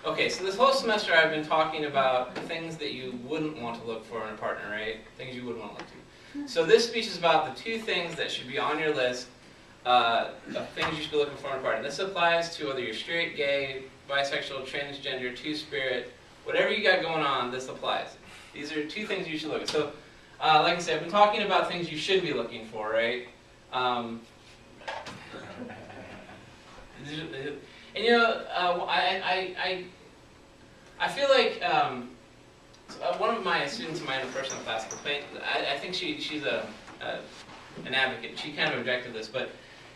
Okay, so this whole semester I've been talking about things that you wouldn't want to look for in a partner, right? Things you wouldn't want to look to. So this speech is about the 2 things that should be on your list of things you should be looking for in a partner. This applies to whether you're straight, gay, bisexual, transgender, two-spirit, whatever you got going on, this applies. These are 2 things you should look at. So, like I said, I've been talking about things you should be looking for, right? And you know, I feel like one of my students in my interpersonal class complained. I think she's an advocate. She kind of objected to this, but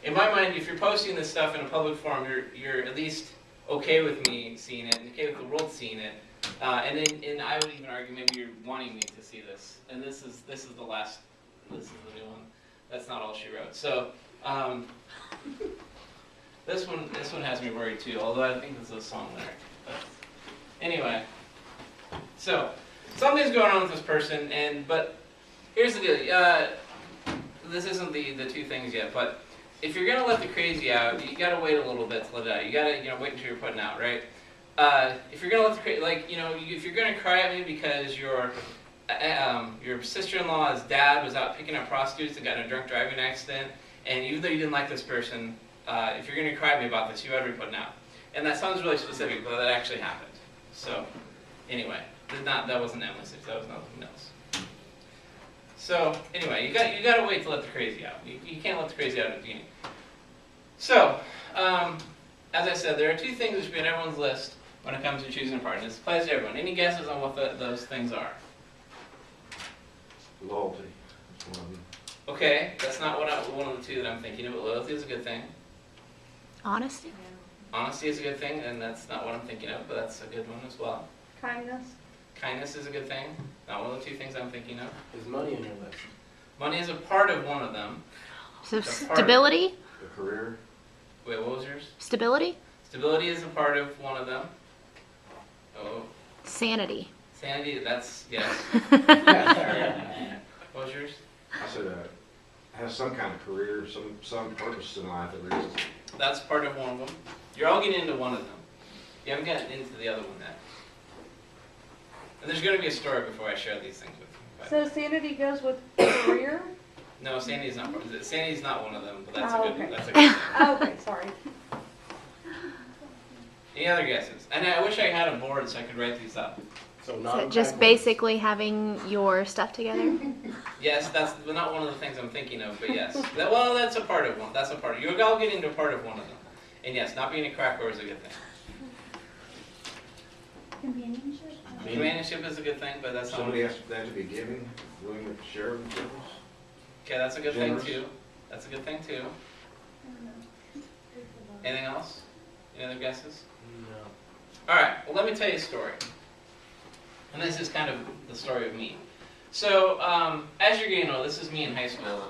in my mind, if you're posting this stuff in a public forum, you're at least okay with me seeing it, and okay with the world seeing it. And I would even argue maybe you're wanting me to see this. And this is the new one. That's not all she wrote. So this one has me worried too. Although I think this is a song lyric. But anyway, so something's going on with this person, but here's the deal. This isn't the 2 things yet, but if you're gonna let the crazy out, you gotta wait a little bit to let it out. You gotta wait until you're putting out, right? If you're gonna let the crazy, if you're gonna cry at me because your sister-in-law's dad was out picking up prostitutes and got in a drunk driving accident, and even though you didn't like this person, if you're gonna cry at me about this, you ought to be putting out. And that sounds really specific, but that actually happened. So anyway, that wasn't Emily's, that was nothing else. So anyway, you got to wait to let the crazy out. You can't let the crazy out at the beginning. So as I said, there are 2 things that should be on everyone's list when it comes to choosing a partner. This applies to everyone. Any guesses on what those things are? Loyalty is one of them. Okay, that's not one of the 2 that I'm thinking of, but loyalty is a good thing. Honesty? Honesty is a good thing, and that's not what I'm thinking of, but that's a good one as well. Kindness. Kindness is a good thing. Not one of the 2 things I'm thinking of. Is money on your list? Money is a part of one of them. So stability? The career. Wait, what was yours? Stability? Stability is a part of one of them. Oh. Sanity. Sanity, that's, yes. What was yours? I said has some kind of career, some purpose in life at least. That's part of one of them. You're all getting into one of them. You haven't gotten into the other one yet. And there's going to be a story before I share these things with you. So sanity goes with career? No, Sandy's not one of them, but that's Oh, a good okay. that's a good thing. Oh, okay, sorry. Any other guesses? And I wish I had a board so I could write these up. So So just basically having your stuff together? Yes, that's not one of the things I'm thinking of, but yes. Well, that's a part of one. That's a part of you're all getting into a part of one of them. And yes, not being a cracker is a good thing. Companionship? Companionship is a good thing, but that's not Somebody has to be giving, willing to share themselves. Okay, that's a good thing Generous. too. That's a good thing too. Anything else? Any other guesses? No. Alright, well let me tell you a story. And this is kind of the story of me. So, as you're getting old, this is me in high school.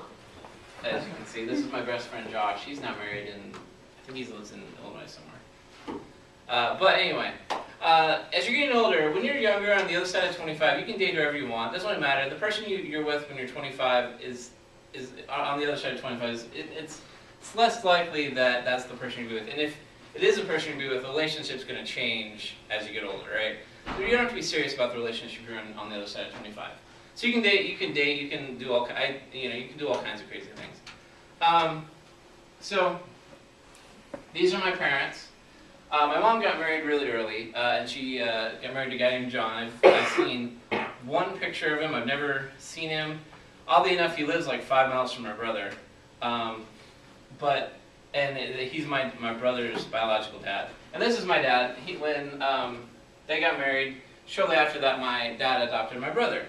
As you can see, this is my best friend Josh. He's not married and I think he lives in Illinois somewhere. But anyway, as you're getting older, when you're younger on the other side of 25, you can date whoever you want. Doesn't really matter. The person you're with when you're 25 is on the other side of 25. It's less likely that that's the person you'll be with. And if it is the person you'll be with, the relationship's going to change as you get older, right? So you don't have to be serious about the relationship you're in on the other side of 25. So you can date, you can do all kinds of crazy things. So these are my parents. My mom got married really early, and she got married to a guy named John. I've seen one picture of him. I've never seen him. Oddly enough, he lives like 5 miles from my brother. He's my brother's biological dad. And this is my dad. When they got married, shortly after that, my dad adopted my brother.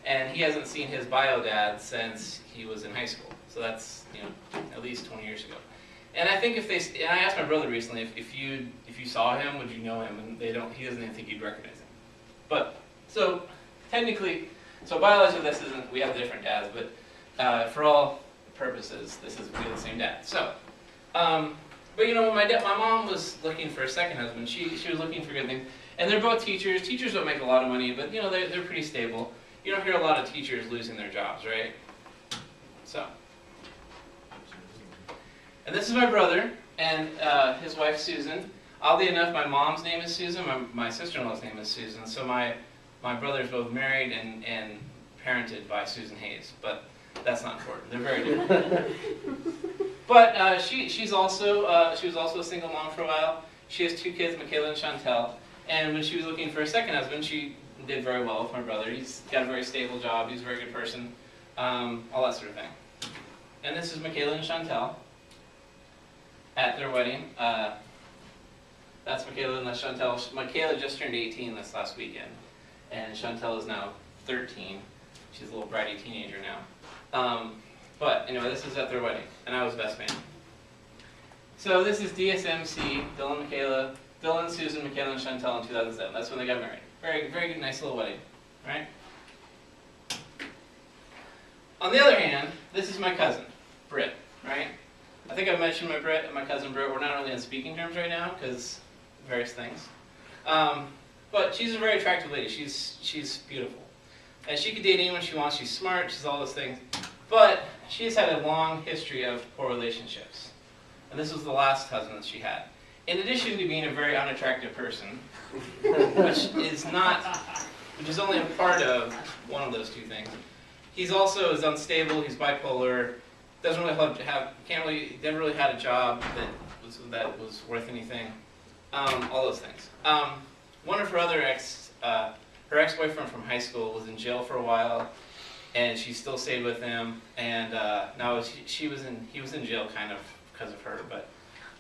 And he hasn't seen his bio dad since he was in high school. So that's at least 20 years ago. And I think and I asked my brother recently if you saw him, would you know him? And he doesn't even think you'd recognize him. But so technically, biologically we have different dads, but for all purposes, we have the same dad. So, but when my mom was looking for a second husband, she was looking for good things. And they're both teachers. Teachers don't make a lot of money, but they're pretty stable. You don't hear a lot of teachers losing their jobs, right? So. And this is my brother and his wife Susan. Oddly enough, my mom's name is Susan. My sister-in-law's name is Susan. So my brothers both married and parented by Susan Hayes. But that's not important. They're very different. But she was also a single mom for a while. She has 2 kids, Michaela and Chantel. And when she was looking for a second husband, she did very well with my brother. He's got a very stable job. He's a very good person. All that sort of thing. And this is Michaela and Chantel at their wedding. That's Michaela and that's Chantel. Michaela just turned 18 this last weekend. And Chantel is now 13. She's a little bratty teenager now. But anyway, this is at their wedding. And I was best man. So this is DSMC, Dylan, Susan, Michaela, and Chantel in 2007. That's when they got married. Very, very good, nice little wedding, right? On the other hand, this is my cousin, Britt, right? I think I mentioned my cousin Britt. We're not really on speaking terms right now because various things. But she's a very attractive lady. She's beautiful. And she could date anyone she wants. She's smart. She's all those things. But she has had a long history of poor relationships. And this was the last husband that she had. In addition to being a very unattractive person, which is only a part of one of those 2 things. He's also is unstable. He's bipolar. Doesn't really never really had a job that was worth anything. All those things. One of her other her ex-boyfriend from high school was in jail for a while, and she still stayed with him. And now he was in jail kind of because of her, but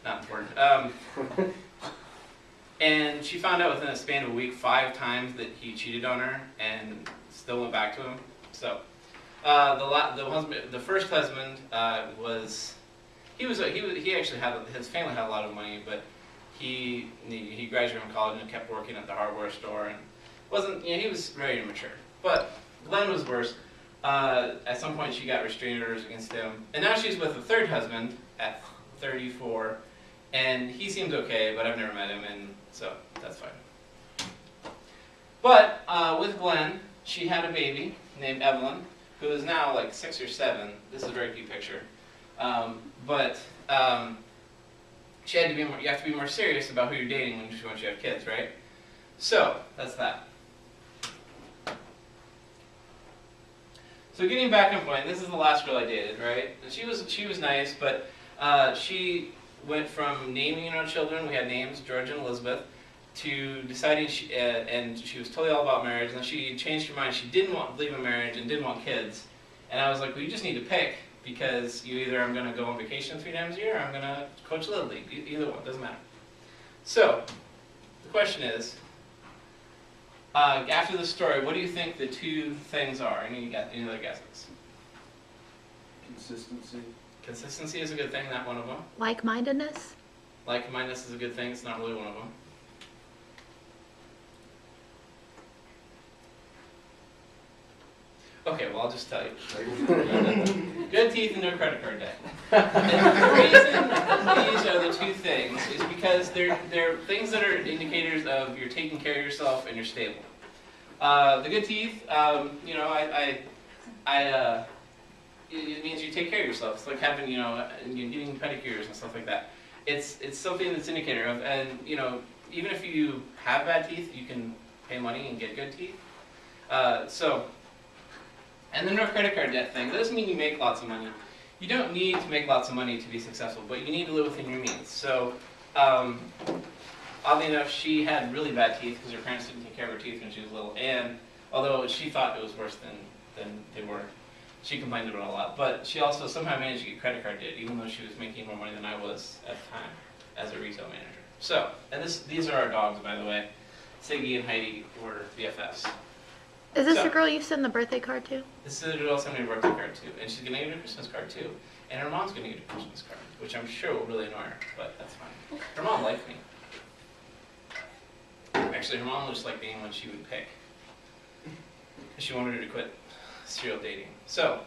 not important. And she found out within a span of a week 5 times that he cheated on her, and still went back to him. So the first husband he actually had his family had a lot of money, but he graduated from college and kept working at the hardware store and he was very immature. But Glenn was worse. At some point she got restraining orders against him, and now she's with a 3rd husband at 34, and he seems okay, but I've never met him, and so that's fine. But with Glenn, she had a baby named Evelyn, who is now like 6 or 7. This is a very cute picture. She had to be you have to be more serious about who you're dating once you have kids, right? So that's that. So getting back on point, this is the last girl I dated, right? And she was nice, but she went from naming our children, we had names, George and Elizabeth, to deciding and she was totally all about marriage, and then she changed her mind. She didn't want to leave a marriage and didn't want kids. And I was like, well, you just need to pick, because either I'm going to go on vacation 3 times a year, or I'm going to coach Little League. Either one, doesn't matter. So, the question is, after the story, what do you think the 2 things are? Any other guesses? Consistency. Consistency is a good thing, not one of them. Like-mindedness? Like-mindedness is a good thing, it's not really one of them. Okay, well, I'll just tell you. Good teeth and no credit card debt. And the reason these are the 2 things is because they're things that are indicators of you're taking care of yourself and you're stable. The good teeth, it means you take care of yourself. It's like having, getting pedicures and stuff like that. It's something that's indicator of, and even if you have bad teeth, you can pay money and get good teeth. And the no credit card debt thing, that doesn't mean you make lots of money. You don't need to make lots of money to be successful, but you need to live within your means. So, oddly enough, she had really bad teeth because her parents didn't take care of her teeth when she was little. And although she thought it was worse than they were, she complained about it a lot. But she also somehow managed to get credit card debt, even though she was making more money than I was at the time as a retail manager. So, and these are our dogs, by the way. Siggy and Heidi were BFFs. Is this the girl you sent the birthday card to? This is the girl sent me a birthday card to, and she's going to get a Christmas card too. And her mom's going to get a Christmas card, which I'm sure will really annoy her, but that's fine. Her mom liked me. Actually, her mom just liked being when she would pick. She wanted her to quit serial dating. So,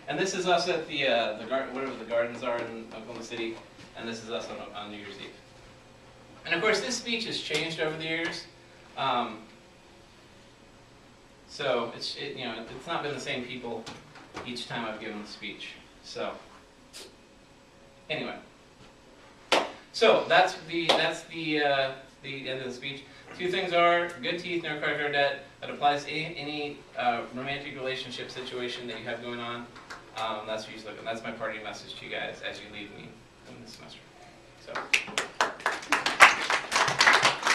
and this is us at the whatever the gardens are in Oklahoma City, and this is us on New Year's Eve. And of course, this speech has changed over the years. So it's not been the same people each time I've given the speech. So anyway, So that's the end of the speech. Two things are good teeth, no credit card debt. That applies to any romantic relationship situation that you have going on. That's what you should look at. That's my parting message to you guys as you leave me in this